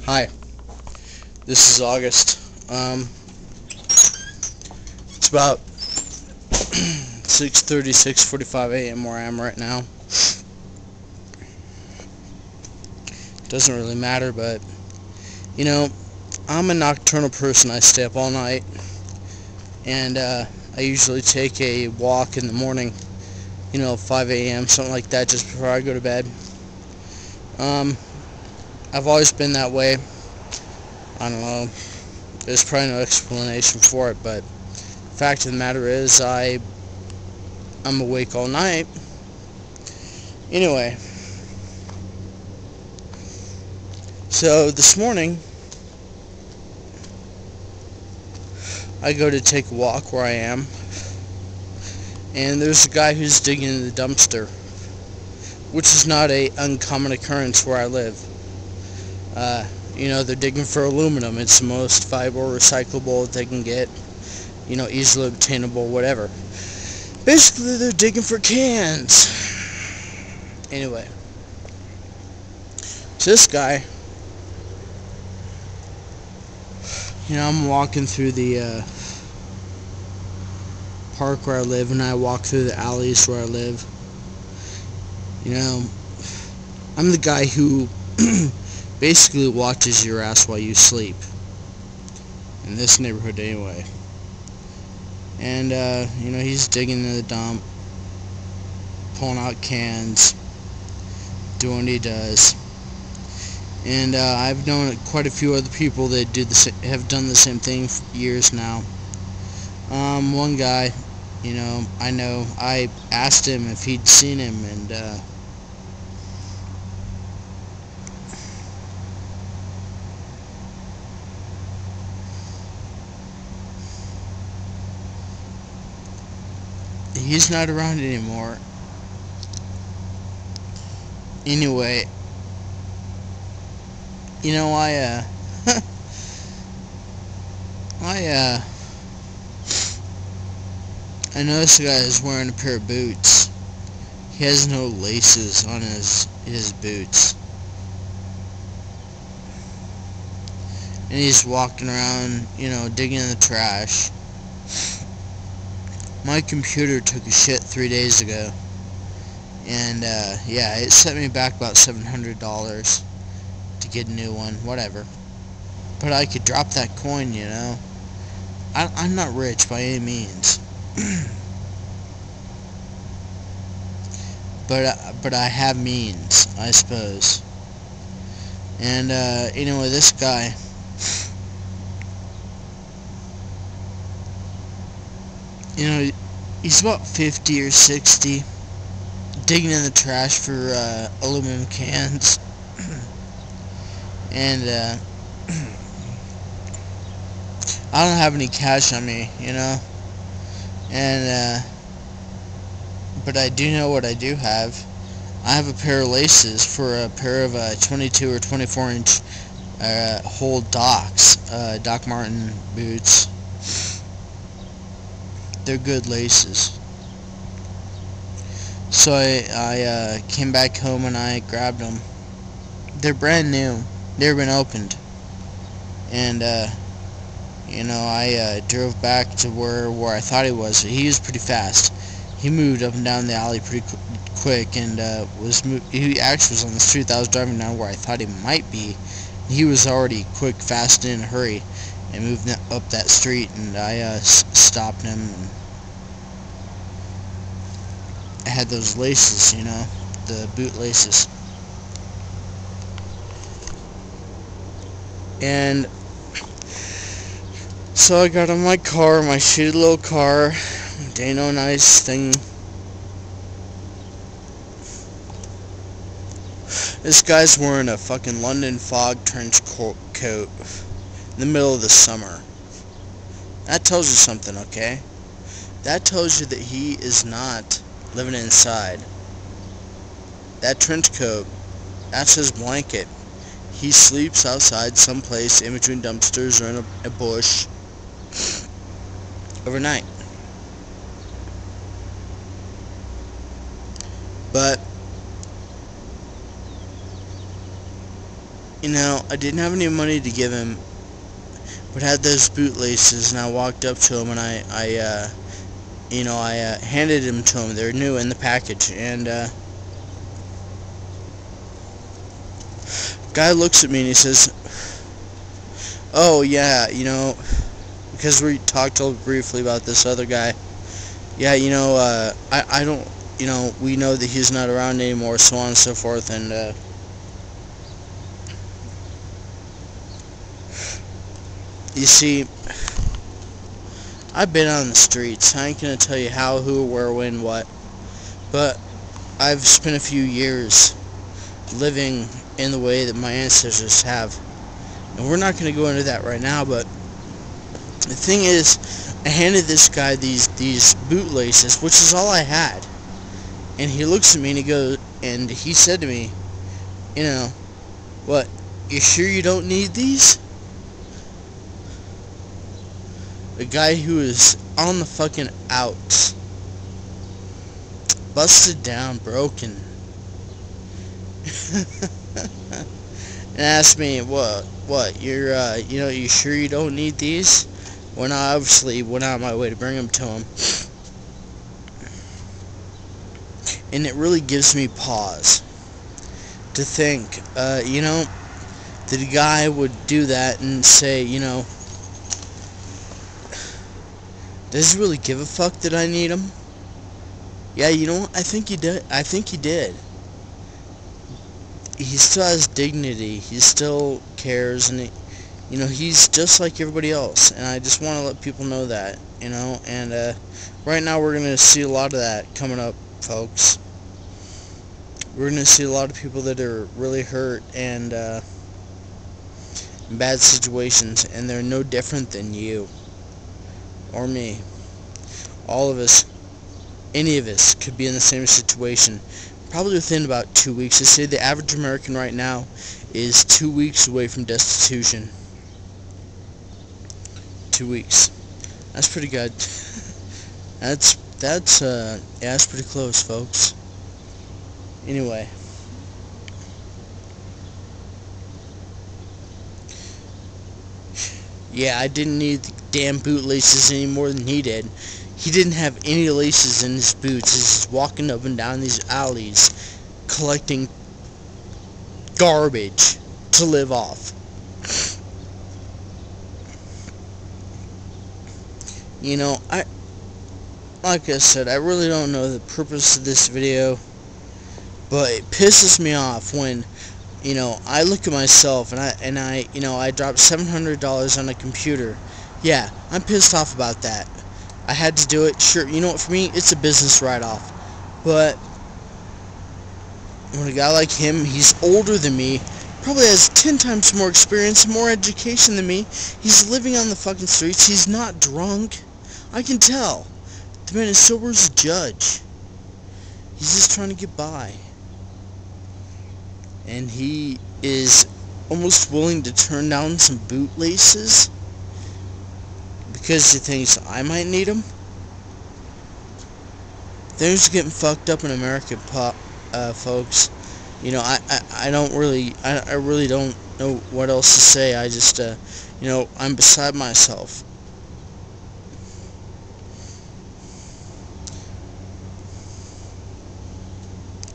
Hi, this is August. It's about 6:30, 6:45 a.m. where I am right now. Doesn't really matter, but I'm a nocturnal person. I stay up all night, and I usually take a walk in the morning. 5 a.m. something like that, just before I go to bed. I've always been that way. I don't know. There's probably no explanation for it, but the fact of the matter is I'm awake all night. Anyway, so this morning I go to take a walk where I am, and there's a guy who's digging in the dumpster, which is not a uncommon occurrence where I live. They're digging for aluminum. It's the most viable, recyclable they can get, easily obtainable, whatever. Basically, they're digging for cans. Anyway, so this guy, I'm walking through the park where I live, and I walk through the alleys where I live. I'm the guy who basically watches your ass while you sleep. In this neighborhood anyway. And, he's digging in the dump, pulling out cans, doing what he does. And I've known quite a few other people that have done the same thing for years now. One guy, I asked him if he'd seen him, and he's not around anymore. Anyway, I noticed the guy is wearing a pair of boots. He has no laces on his boots. And he's walking around, digging in the trash. My computer took a shit 3 days ago. And, it set me back about $700 to get a new one, whatever. But I could drop that coin, I'm not rich by any means. But I have means, I suppose. And, anyway, this guy, he's about 50 or 60, digging in the trash for aluminum cans. And I don't have any cash on me, and but I do know what I do have. I have a pair of laces for a pair of 22 or 24 inch whole Doc Martin boots. They're good laces. So I came back home and I grabbed them. They're brand new. Never been opened. And I drove back to where I thought he was. He was pretty fast. He moved up and down the alley pretty quick, and he actually was on the street that I was driving down where I thought he might be. He was already quick, fast, and in a hurry, and moved up that street, and I stopped him. And I had those laces, the bootlaces. And so I got in my car, my shitty little car, Dano nice thing. This guy's wearing a fucking London fog trench coat in the middle of the summer. That tells you something, okay? That tells you that he is not living inside. That trench coat, that's his blanket. He sleeps outside someplace in between dumpsters or in a bush overnight. But, Now, I didn't have any money to give him, but had those bootlaces, and I walked up to him, and I handed them to him. They're new in the package, and guy looks at me and he says, "Oh yeah, because we talked briefly about this other guy. Yeah, I don't, we know that he's not around anymore, so on and so forth." And you see, I've been on the streets. I ain't gonna tell you how, who, where, when, what, but I've spent a few years living in the way that my ancestors have. And we're not going to go into that right now, but the thing is, I handed this guy these bootlaces, which is all I had. And he looks at me and he said to me, "What, you sure you don't need these?" A guy who is on the fucking outs. Busted down, broken. And asked me, what, you're, you sure you don't need these? When I obviously went out of my way to bring them to him. And it really gives me pause to think, that a guy would do that and say, does he really give a fuck that I need him? Yeah, I think he did. I think he did. He still has dignity. He still cares, and he's just like everybody else. And I just want to let people know that, And right now we're gonna see a lot of that coming up, folks. We're gonna see a lot of people that are really hurt and in bad situations, and they're no different than you or me. All of us, any of us, could be in the same situation. Probably within about 2 weeks. They say the average American right now is 2 weeks away from destitution. 2 weeks. That's pretty good. That's pretty close, folks. Anyway. Yeah, I didn't need the damn bootlaces any more than he did. He didn't have any laces in his boots. He's just walking up and down these alleys collecting garbage to live off. Like I said, I really don't know the purpose of this video, but it pisses me off when, I look at myself and I dropped $700 on a computer. Yeah, I'm pissed off about that. I had to do it. Sure, for me, it's a business write-off. But when a guy like him, he's older than me, probably has 10 times more experience and more education than me. He's living on the fucking streets. He's not drunk. I can tell. The man is sober as a judge. He's just trying to get by. And he is almost willing to turn down some bootlaces because he thinks I might need them. Things are getting fucked up in America, folks. I really don't know what else to say. I just, I'm beside myself.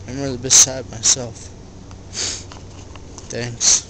I'm really beside myself. Thanks.